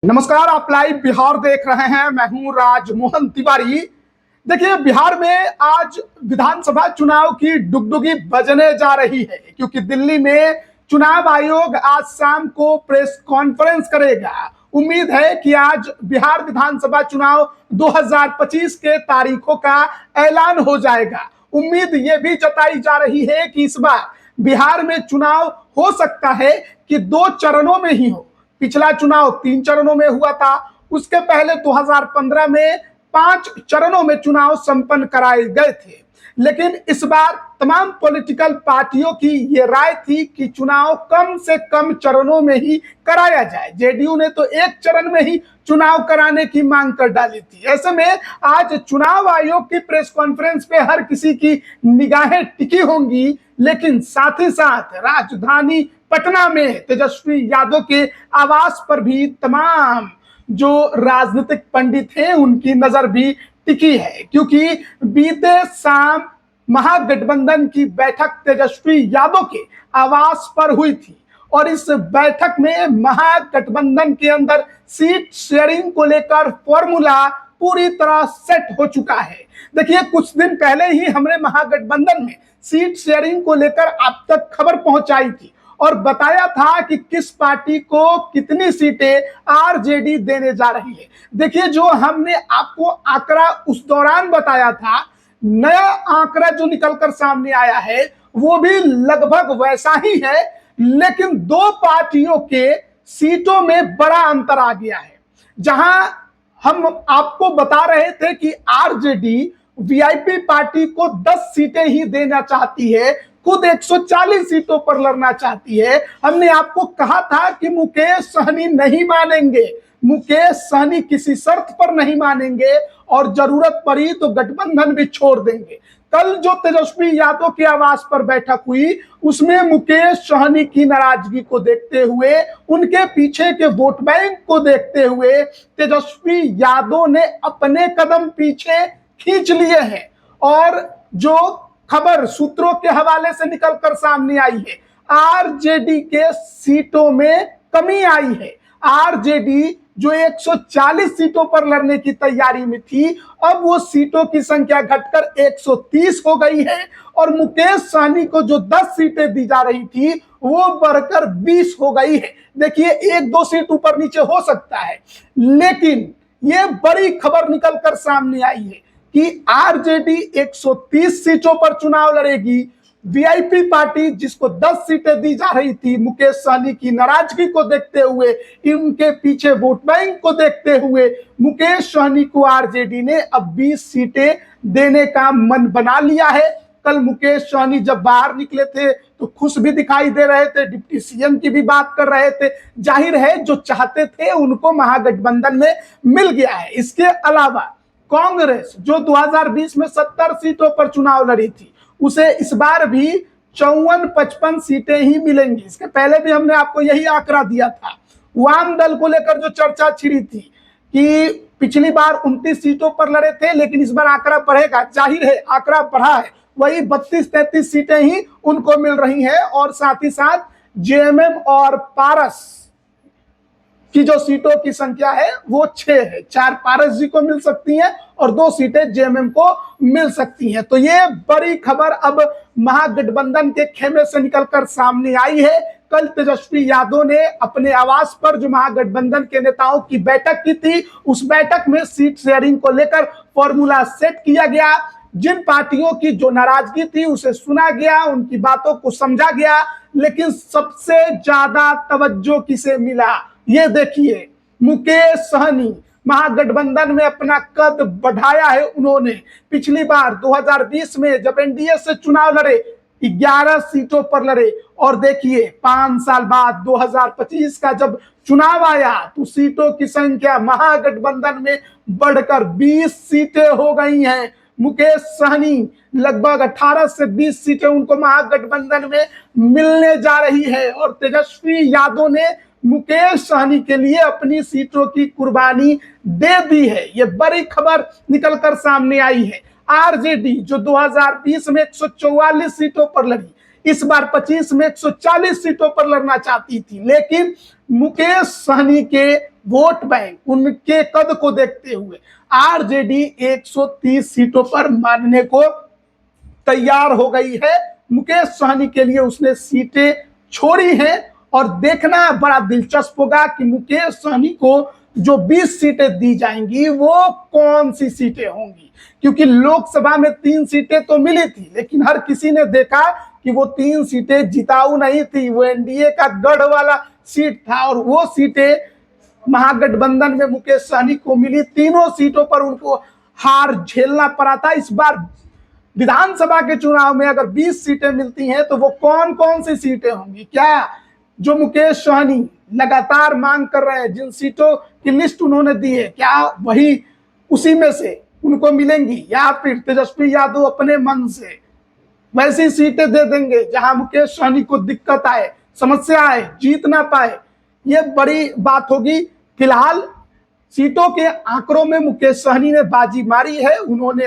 नमस्कार, आप लाइव बिहार देख रहे हैं। मैं हूं राजमोहन तिवारी। देखिए, बिहार में आज विधानसभा चुनाव की डुगडुगी बजने जा रही है, क्योंकि दिल्ली में चुनाव आयोग आज शाम को प्रेस कॉन्फ्रेंस करेगा। उम्मीद है कि आज बिहार विधानसभा चुनाव 2025 के तारीखों का ऐलान हो जाएगा। उम्मीद ये भी जताई जा रही है कि इस बार बिहार में चुनाव हो सकता है कि 2 चरणों में ही हो। पिछला चुनाव 3 चरणों में हुआ था, उसके पहले 2015 में 5 चरणों में चुनाव संपन्न कराए गए थे। लेकिन इस बार तमाम पॉलिटिकल पार्टियों की ये राय थी कि चुनाव कम से कम चरणों में ही कराया जाए। जेडीयू ने तो 1 चरण में ही चुनाव कराने की मांग कर डाली थी। ऐसे में आज चुनाव आयोग की प्रेस कॉन्फ्रेंस पे हर किसी की निगाहें टिकी होंगी, लेकिन साथ ही साथ राजधानी पटना में तेजस्वी यादव के आवास पर भी तमाम जो राजनीतिक पंडित हैं उनकी नजर भी टिकी है, क्योंकि बीते शाम महागठबंधन की बैठक तेजस्वी यादव के आवास पर हुई थी और इस बैठक में महागठबंधन के अंदर सीट शेयरिंग को लेकर फॉर्मूला पूरी तरह सेट हो चुका है। देखिए, कुछ दिन पहले ही हमने महागठबंधन में सीट शेयरिंग को लेकर आप तक खबर पहुंचाई थी और बताया था कि किस पार्टी को कितनी सीटें आरजेडी देने जा रही है। देखिए, जो हमने आपको आंकड़ा उस दौरान बताया था, नया आंकड़ा जो निकलकर सामने आया है वो भी लगभग वैसा ही है, लेकिन 2 पार्टियों के सीटों में बड़ा अंतर आ गया है। जहां हम आपको बता रहे थे कि आरजेडी वीआईपी पार्टी को 10 सीटें ही देना चाहती है, खुद 140 सीटों पर लड़ना चाहती है। हमने आपको कहा था कि मुकेश सहनी नहीं मानेंगे, मुकेश सहनी किसी शर्त पर नहीं मानेंगे और जरूरत पड़ी तो गठबंधन भी छोड़ देंगे। कल जो तेजस्वी यादव के आवास पर बैठक हुई, उसमें मुकेश सहनी की नाराजगी को देखते हुए, उनके पीछे के वोट बैंक को देखते हुए तेजस्वी यादव ने अपने कदम पीछे खींच लिए हैं। और जो खबर सूत्रों के हवाले से निकलकर सामने आई है, आरजेडी के सीटों में कमी आई है। आरजेडी जो 140 सीटों पर लड़ने की तैयारी में थी, अब वो सीटों की संख्या घटकर 130 हो गई है और मुकेश सहनी को जो 10 सीटें दी जा रही थी वो बढ़कर 20 हो गई है। देखिए, 1-2 सीट ऊपर नीचे हो सकता है, लेकिन ये बड़ी खबर निकलकर सामने आई है कि आरजेडी 130 सीटों पर चुनाव लड़ेगी। वीआईपी पार्टी जिसको 10 सीटें दी जा रही थी, मुकेश सहनी की नाराजगी को देखते हुए, इनके पीछे वोट बैंक को देखते हुए, मुकेश सहनी को आरजेडी ने अब 20 सीटें देने का मन बना लिया है। कल मुकेश सहनी जब बाहर निकले थे तो खुश भी दिखाई दे रहे थे, डिप्टी सीएम की भी बात कर रहे थे। जाहिर है, जो चाहते थे उनको महागठबंधन में मिल गया है। इसके अलावा कांग्रेस जो 2020 में 70 सीटों पर चुनाव लड़ी थी, उसे इस बार भी 54-55 सीटें ही मिलेंगी। इसके पहले भी हमने आपको यही आंकड़ा दिया था। वाम दल को लेकर जो चर्चा छिड़ी थी कि पिछली बार 29 सीटों पर लड़े थे, लेकिन इस बार आंकड़ा बढ़ेगा। जाहिर है, आंकड़ा बढ़ा है, वही 32-33 सीटें ही उनको मिल रही हैं और साथ ही साथ जेएमएम और पारस की जो सीटों की संख्या है वो 6 है। 4 पारस जी को मिल सकती हैं और 2 सीटें जेएमएम को मिल सकती हैं। तो ये बड़ी खबर अब महागठबंधन के खेमे से निकलकर सामने आई है। कल तेजस्वी यादव ने अपने आवास पर जो महागठबंधन के नेताओं की बैठक की थी, उस बैठक में सीट शेयरिंग को लेकर फॉर्मूला सेट किया गया। जिन पार्टियों की जो नाराजगी थी उसे सुना गया, उनकी बातों को समझा गया, लेकिन सबसे ज्यादा तवज्जो किसे मिला, ये देखिए, मुकेश सहनी महागठबंधन में अपना कद बढ़ाया है उन्होंने। पिछली बार 2020 में जब एनडीए से चुनाव लड़े, 11 सीटों पर लड़े और देखिए 5 साल बाद 2025 का जब चुनाव आया तो सीटों की संख्या महागठबंधन में बढ़कर 20 सीटें हो गई हैं। मुकेश सहनी लगभग 18 से 20 सीटें उनको महागठबंधन में मिलने जा रही है और तेजस्वी यादव ने मुकेश सहनी के लिए अपनी सीटों की कुर्बानी दे दी है। ये बड़ी खबर निकलकर सामने आई है। आरजेडी जो 2020 में 144 सीटों पर लड़ी, इस बार 25 में 140 सीटों पर लड़ना चाहती थी, लेकिन मुकेश सहनी के वोट बैंक, उनके कद को देखते हुए आरजेडी 130 सीटों पर मानने को तैयार हो गई है। मुकेश सहनी के लिए उसने सीटें छोड़ी हैं और देखना बड़ा दिलचस्प होगा कि मुकेश सहनी को जो 20 सीटें दी जाएंगी वो कौन सी सीटें होंगी, क्योंकि लोकसभा में 3 सीटें तो मिली थी, लेकिन हर किसी ने देखा कि वो 3 सीटें जिताऊ नहीं थी, वो एनडीए का गढ़ वाला सीट था और वो सीटें महागठबंधन में मुकेश सहनी को मिली। तीनों सीटों पर उनको हार झेलना पड़ा था। इस बार विधानसभा के चुनाव में अगर 20 सीटें मिलती हैं तो वो कौन कौन सी सीटें होंगी? क्या जो मुकेश सहनी लगातार मांग कर रहे हैं, जिन सीटों की लिस्ट उन्होंने दी है, क्या वही उसी में से उनको मिलेंगी, या फिर तेजस्वी यादव अपने मन से वैसी सीटें दे देंगे जहां मुकेश सहनी को दिक्कत आए, समस्या आए, जीत ना पाए? ये बड़ी बात होगी। फिलहाल सीटों के आंकड़ों में मुकेश सहनी ने बाजी मारी है, उन्होंने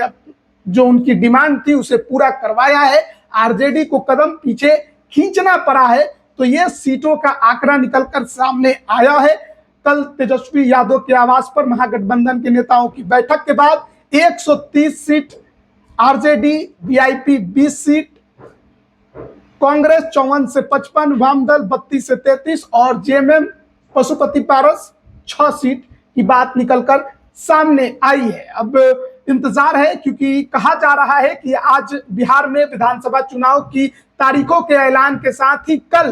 जो उनकी डिमांड थी उसे पूरा करवाया है। आरजेडी को कदम पीछे खींचना पड़ा है, तो ये सीटों का आंकड़ा निकलकर सामने आया है। कल तेजस्वी यादव के आवास पर महागठबंधन के नेताओं की बैठक के बाद 130 seat RJD, VIP 20 seat, Congress 54 से 55, वामदल 32 से 33 और जेएमएम पशुपति पारस 6 सीट की बात निकलकर सामने आई है। अब इंतजार है, क्योंकि कहा जा रहा है कि आज बिहार में विधानसभा चुनाव की तारीखों के ऐलान के साथ ही कल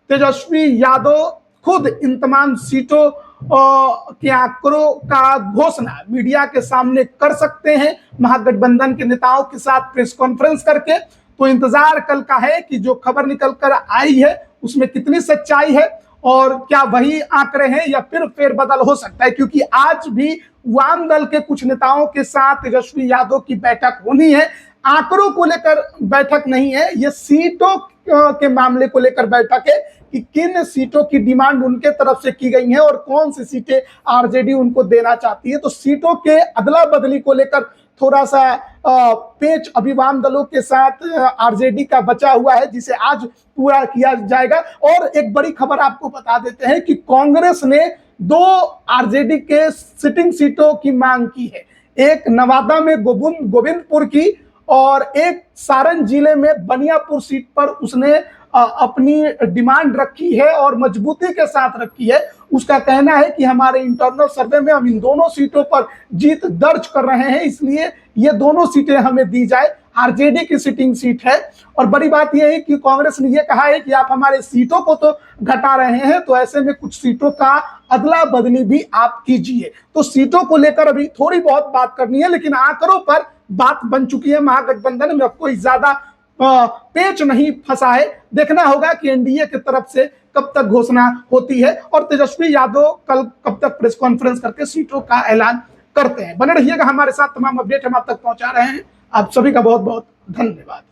तेजस्वी यादव खुद इन तमाम सीटों के आंकड़ों का घोषणा मीडिया के सामने कर सकते हैं, महागठबंधन के नेताओं के साथ प्रेस कॉन्फ्रेंस करके। तो इंतजार कल का है कि जो खबर निकल कर आई है उसमें कितनी सच्चाई है और क्या वही आंकड़े हैं या फिर फेरबदल हो सकता है, क्योंकि आज भी वाम दल के कुछ नेताओं के साथ तेजस्वी यादव की बैठक होनी है। आंकड़ों को लेकर बैठक नहीं है, ये सीटों के मामले को लेकर बैठक है कि किन सीटों की डिमांड उनके तरफ से की गई है और कौन सी सीटें आरजेडी उनको देना चाहती है। तो सीटों के अदला बदली को लेकर थोड़ा सा पेच अभी वाम दलों के साथ आरजेडी का बचा हुआ है, जिसे आज पूरा किया जाएगा। और एक बड़ी खबर आपको बता देते हैं कि कांग्रेस ने 2 आरजेडी के सिटिंग सीटों की मांग की है, एक नवादा में गोविंदपुर की और एक सारण जिले में बनियापुर सीट पर उसने अपनी डिमांड रखी है और मजबूती के साथ रखी है। उसका कहना है कि हमारे इंटरनल सर्वे में हम इन दोनों सीटों पर जीत दर्ज कर रहे हैं, इसलिए ये दोनों सीटें हमें दी जाए। आरजेडी की सिटिंग सीट है और बड़ी बात यह है कि कांग्रेस ने यह कहा है कि आप हमारे सीटों को तो घटा रहे हैं, तो ऐसे में कुछ सीटों का अदला बदली भी आप कीजिए। तो सीटों को लेकर अभी थोड़ी बहुत बात करनी है, लेकिन आंकड़ों पर बात बन चुकी है। महागठबंधन में अब कोई ज्यादा पेच नहीं फंसा है। देखना होगा कि एनडीए की तरफ से कब तक घोषणा होती है और तेजस्वी यादव कल कब तक प्रेस कॉन्फ्रेंस करके सीटों का ऐलान करते हैं। बने रहिएगा हमारे साथ, तमाम अपडेट हम आप तक पहुंचा रहे हैं। आप सभी का बहुत बहुत धन्यवाद।